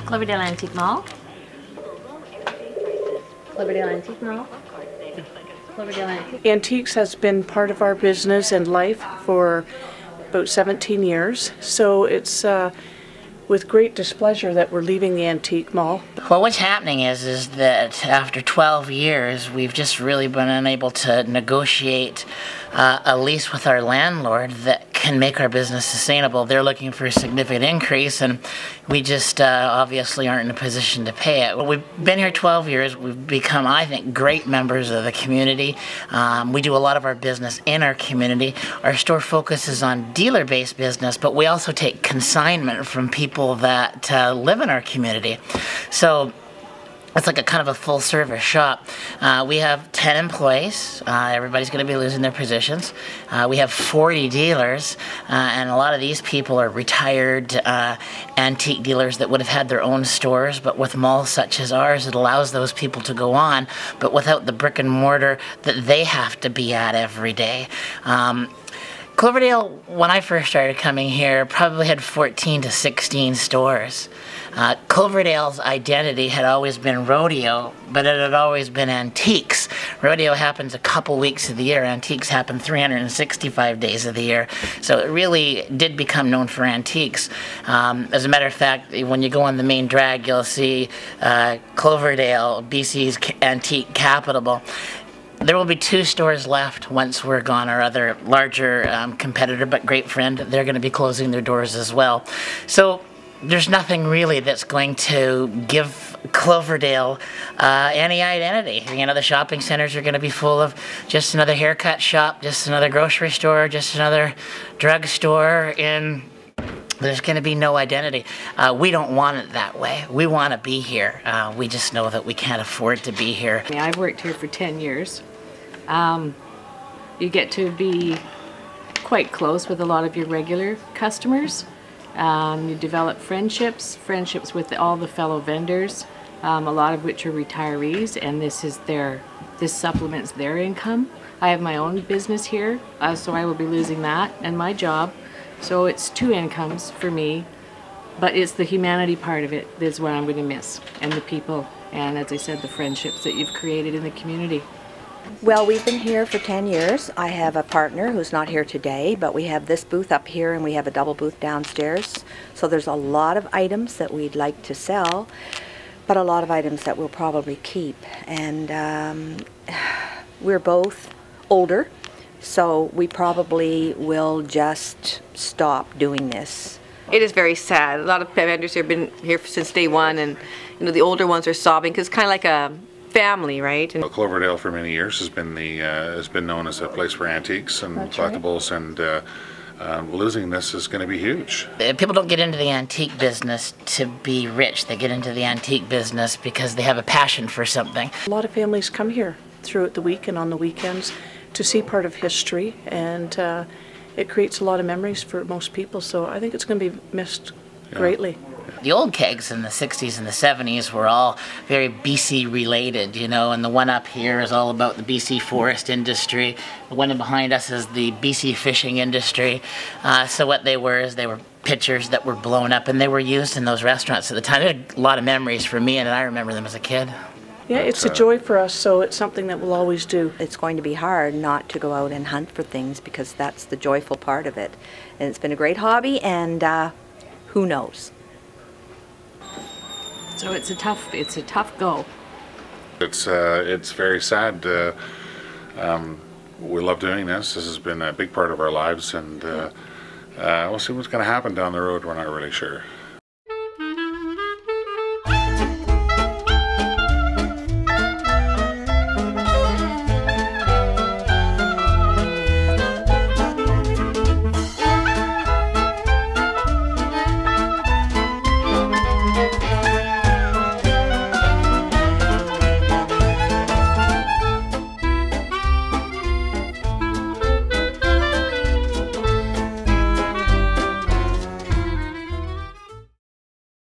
Cloverdel Antique Mall. Cloverdel Antique Mall. Cloverdel Antique. Antiques has been part of our business and life for about 17 years, so it's with great displeasure that we're leaving the Antique Mall. Well, what's happening is that after 12 years, we've just really been unable to negotiate a lease with our landlord that can make our business sustainable. They're looking for a significant increase, and we just obviously aren't in a position to pay it. Well, we've been here 12 years. We've become, I think, great members of the community. We do a lot of our business in our community. Our store focuses on dealer-based business, but we also take consignment from people that live in our community. So it's like a kind of a full-service shop. We have 10 employees. Everybody's going to be losing their positions. We have 40 dealers, and a lot of these people are retired antique dealers that would have had their own stores, but with malls such as ours, it allows those people to go on, but without the brick and mortar that they have to be at every day. Cloverdale, when I first started coming here, probably had 14 to 16 stores. Cloverdale's identity had always been rodeo, but it had always been antiques. Rodeo happens a couple weeks of the year. Antiques happen 365 days of the year. So it really did become known for antiques. As a matter of fact, when you go on the main drag, you'll see Cloverdale, BC's antique capital. There will be 2 stores left once we're gone. Our other larger competitor, but great friend, they're going to be closing their doors as well. So there's nothing really that's going to give Cloverdale any identity. You know, the shopping centers are going to be full of just another haircut shop, just another grocery store, just another drugstore, and there's going to be no identity. We don't want it that way. We want to be here. We just know that we can't afford to be here. I've worked here for 10 years. You get to be quite close with a lot of your regular customers. You develop friendships with all the fellow vendors, a lot of which are retirees, and this supplements their income. I have my own business here, so I will be losing that and my job. So it's 2 incomes for me, but it's the humanity part of it is what I'm going to miss, and the people, and as I said, the friendships that you've created in the community. Well, we've been here for 10 years. I have a partner who's not here today, but we have this booth up here and we have a double booth downstairs. So there's a lot of items that we'd like to sell, but a lot of items that we'll probably keep. And we're both older, so we probably will just stop doing this. It is very sad. A lot of vendors have been here since day one, and you know, the older ones are sobbing because it's kind of like a family, right? And Cloverdale for many years has been known as a place for antiques and collectibles, and losing this is going to be huge. People don't get into the antique business to be rich. They get into the antique business because they have a passion for something. A lot of families come here throughout the week and on the weekends to see part of history, and it creates a lot of memories for most people, so I think it's going to be missed greatly. The old kegs in the 60s and the 70s were all very BC related, you know, and the one up here is all about the BC forest industry. The one behind us is the BC fishing industry. So what they were is they were pictures that were blown up, and they were used in those restaurants at the time. They had a lot of memories for me, and I remember them as a kid. Yeah, it's a joy for us, so it's something that we'll always do. It's going to be hard not to go out and hunt for things because that's the joyful part of it. And it's been a great hobby, and who knows? So it's a tough go. It's very sad. We love doing this. This has been a big part of our lives, and we'll see what's going to happen down the road. We're not really sure.